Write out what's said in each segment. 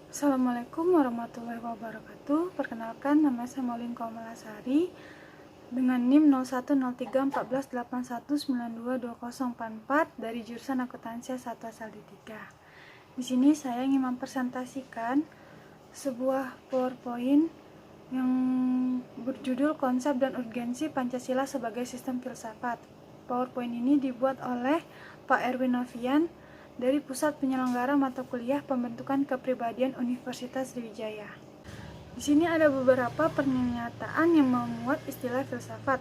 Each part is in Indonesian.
Assalamualaikum warahmatullahi wabarakatuh. Perkenalkan, nama saya Maulin Komalasari dengan NIM 01031481922044 dari jurusan Akuntansi 1 asal D3. Di sini saya ingin mempresentasikan sebuah PowerPoint yang berjudul Konsep dan Urgensi Pancasila sebagai Sistem Filsafat. PowerPoint ini dibuat oleh Pak Erwin Novian dari Pusat Penyelenggara Mata Kuliah Pembentukan Kepribadian Universitas Sriwijaya. Di sini ada beberapa pernyataan yang memuat istilah filsafat,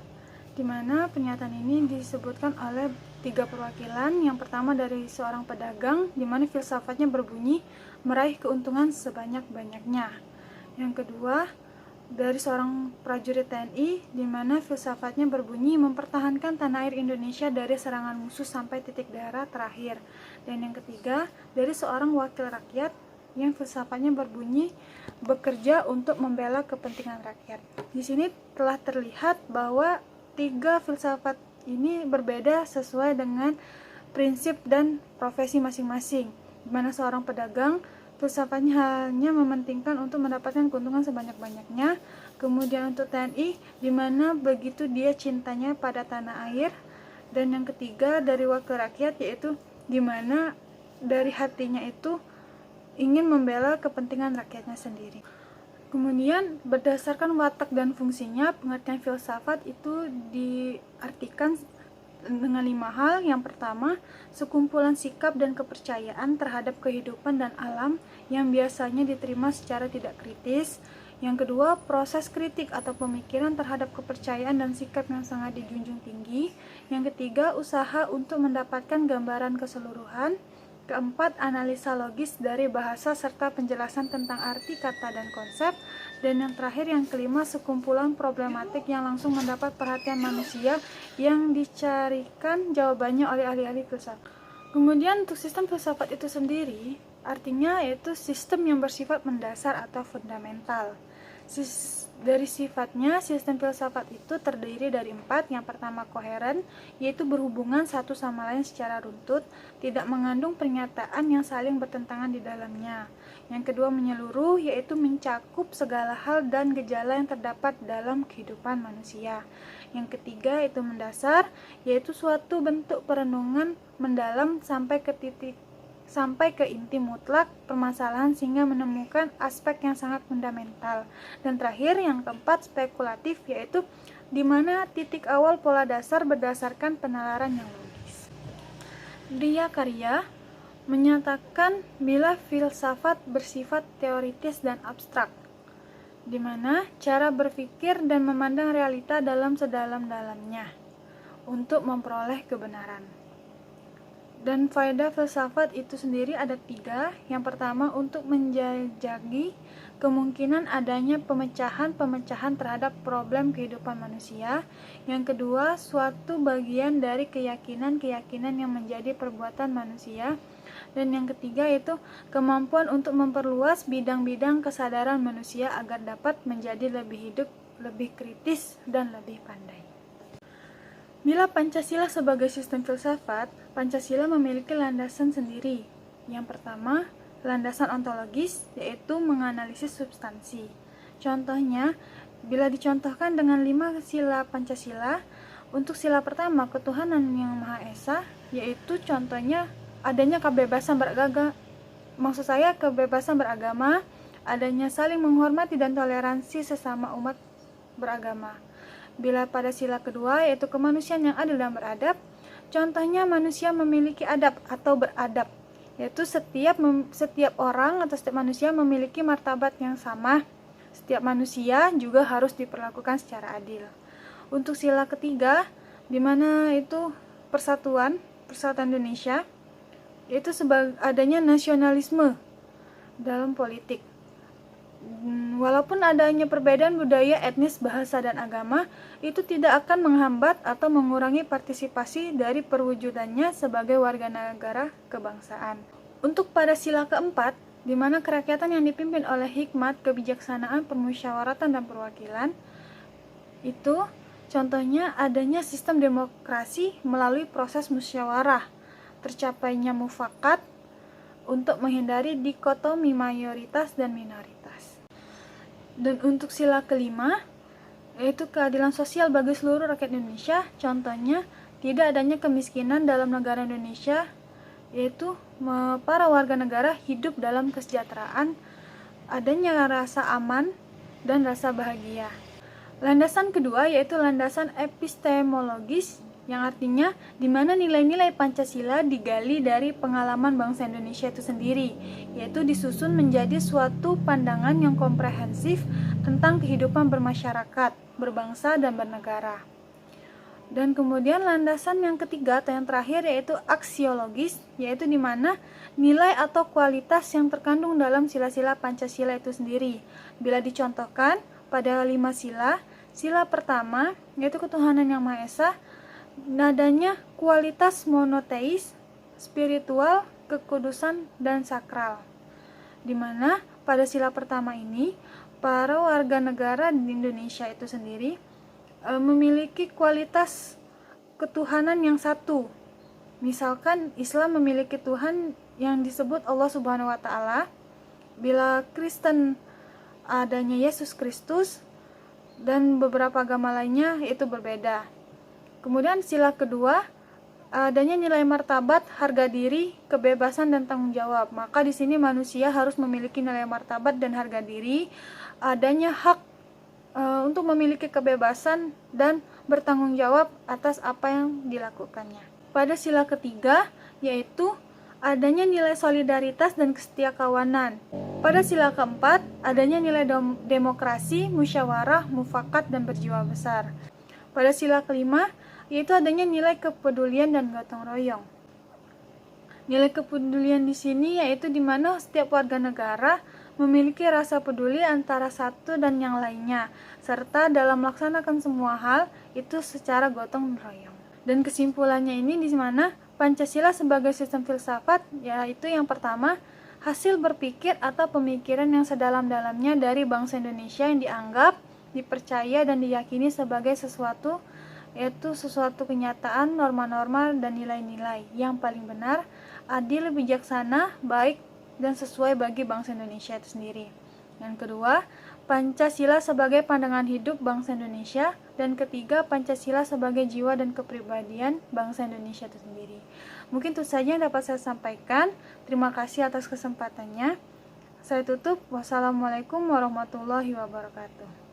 di mana pernyataan ini disebutkan oleh 3 perwakilan. Yang pertama dari seorang pedagang, di mana filsafatnya berbunyi meraih keuntungan sebanyak-banyaknya. Yang kedua dari seorang prajurit TNI, di mana filsafatnya berbunyi mempertahankan tanah air Indonesia dari serangan musuh sampai titik darah terakhir. Dan yang ketiga dari seorang wakil rakyat yang filsafatnya berbunyi bekerja untuk membela kepentingan rakyat. Di sini telah terlihat bahwa 3 filsafat ini berbeda sesuai dengan prinsip dan profesi masing-masing. Di mana seorang pedagang filsafatnya hanya mementingkan untuk mendapatkan keuntungan sebanyak-banyaknya. Kemudian untuk TNI, di mana begitu dia cintanya pada tanah air. Dan yang ketiga dari wakil rakyat, yaitu di mana dari hatinya itu ingin membela kepentingan rakyatnya sendiri. Kemudian berdasarkan watak dan fungsinya, pengertian filsafat itu diartikan dengan 5 hal. Yang pertama, sekumpulan sikap dan kepercayaan terhadap kehidupan dan alam yang biasanya diterima secara tidak kritis. Yang kedua, proses kritik atau pemikiran terhadap kepercayaan dan sikap yang sangat dijunjung tinggi. Yang ketiga, usaha untuk mendapatkan gambaran keseluruhan. Keempat, analisa logis dari bahasa serta penjelasan tentang arti kata dan konsep. Dan yang terakhir, yang kelima, sekumpulan problematik yang langsung mendapat perhatian manusia yang dicarikan jawabannya oleh ahli-ahli filsafat. Kemudian untuk sistem filsafat itu sendiri, artinya yaitu sistem yang bersifat mendasar atau fundamental. Dari sifatnya, sistem filsafat itu terdiri dari 4. Yang pertama, koheren, yaitu berhubungan satu sama lain secara runtut, tidak mengandung pernyataan yang saling bertentangan di dalamnya. Yang kedua, menyeluruh, yaitu mencakup segala hal dan gejala yang terdapat dalam kehidupan manusia. Yang ketiga, itu mendasar, yaitu suatu bentuk perenungan mendalam sampai ke inti mutlak permasalahan sehingga menemukan aspek yang sangat fundamental. Dan terakhir, yang keempat, spekulatif, yaitu di mana titik awal pola dasar berdasarkan penalaran yang logis. Dia Karya menyatakan bila filsafat bersifat teoritis dan abstrak, di mana cara berpikir dan memandang realita dalam sedalam-dalamnya untuk memperoleh kebenaran. Dan faedah filsafat itu sendiri ada 3. Yang pertama, untuk menjajaki kemungkinan adanya pemecahan-pemecahan terhadap problem kehidupan manusia. Yang kedua, suatu bagian dari keyakinan-keyakinan yang menjadi perbuatan manusia. Dan yang ketiga, yaitu kemampuan untuk memperluas bidang-bidang kesadaran manusia agar dapat menjadi lebih hidup, lebih kritis, dan lebih pandai. Bila Pancasila sebagai sistem filsafat, Pancasila memiliki landasan sendiri. Yang pertama, landasan ontologis, yaitu menganalisis substansi. Contohnya, bila dicontohkan dengan 5 sila Pancasila, untuk sila pertama, ketuhanan yang Maha Esa, yaitu contohnya adanya kebebasan beragama, adanya saling menghormati dan toleransi sesama umat beragama. Bila pada sila kedua, yaitu kemanusiaan yang adil dan beradab, contohnya manusia memiliki adab atau beradab, yaitu setiap orang atau setiap manusia memiliki martabat yang sama. Setiap manusia juga harus diperlakukan secara adil. Untuk sila ketiga, di mana itu persatuan Indonesia, yaitu adanya nasionalisme dalam politik. Walaupun adanya perbedaan budaya, etnis, bahasa, dan agama, itu tidak akan menghambat atau mengurangi partisipasi dari perwujudannya sebagai warga negara kebangsaan. Untuk pada sila keempat, di mana kerakyatan yang dipimpin oleh hikmat, kebijaksanaan, permusyawaratan, dan perwakilan, itu contohnya adanya sistem demokrasi melalui proses musyawarah, tercapainya mufakat, untuk menghindari dikotomi mayoritas dan minoritas. Dan untuk sila kelima, yaitu keadilan sosial bagi seluruh rakyat Indonesia. Contohnya, tidak adanya kemiskinan dalam negara Indonesia, yaitu para warga negara hidup dalam kesejahteraan, adanya rasa aman dan rasa bahagia. Landasan kedua yaitu landasan epistemologis, yang artinya di mana nilai-nilai Pancasila digali dari pengalaman bangsa Indonesia itu sendiri, yaitu disusun menjadi suatu pandangan yang komprehensif tentang kehidupan bermasyarakat, berbangsa, dan bernegara. Dan kemudian landasan yang ketiga atau yang terakhir yaitu aksiologis, yaitu di mana nilai atau kualitas yang terkandung dalam sila-sila Pancasila itu sendiri. Bila dicontohkan pada 5 sila, sila pertama yaitu ketuhanan yang Maha Esa, nadanya kualitas monoteis, spiritual, kekudusan, dan sakral. Di mana pada sila pertama ini, para warga negara di Indonesia itu sendiri memiliki kualitas ketuhanan yang satu. Misalkan Islam memiliki Tuhan yang disebut Allah Subhanahu wa Ta'ala, bila Kristen adanya Yesus Kristus, dan beberapa agama lainnya itu berbeda. Kemudian sila kedua, adanya nilai martabat, harga diri, kebebasan, dan tanggung jawab. Maka di sini manusia harus memiliki nilai martabat dan harga diri, adanya hak untuk memiliki kebebasan dan bertanggung jawab atas apa yang dilakukannya. Pada sila ketiga, yaitu adanya nilai solidaritas dan kesetiakawanan. Pada sila keempat, adanya nilai demokrasi, musyawarah, mufakat, dan berjiwa besar. Pada sila kelima, yaitu adanya nilai kepedulian dan gotong royong. Nilai kepedulian di sini yaitu di mana setiap warga negara memiliki rasa peduli antara satu dan yang lainnya, serta dalam melaksanakan semua hal itu secara gotong royong. Dan kesimpulannya ini di mana Pancasila sebagai sistem filsafat, yaitu yang pertama, hasil berpikir atau pemikiran yang sedalam-dalamnya dari bangsa Indonesia yang dianggap, dipercaya, dan diyakini sebagai sesuatu, yaitu sesuatu kenyataan, norma-norma, dan nilai-nilai yang paling benar, adil, bijaksana, baik, dan sesuai bagi bangsa Indonesia itu sendiri. Yang kedua, Pancasila sebagai pandangan hidup bangsa Indonesia. Dan ketiga, Pancasila sebagai jiwa dan kepribadian bangsa Indonesia itu sendiri. Mungkin itu saja yang dapat saya sampaikan. Terima kasih atas kesempatannya. Saya tutup. Wassalamualaikum warahmatullahi wabarakatuh.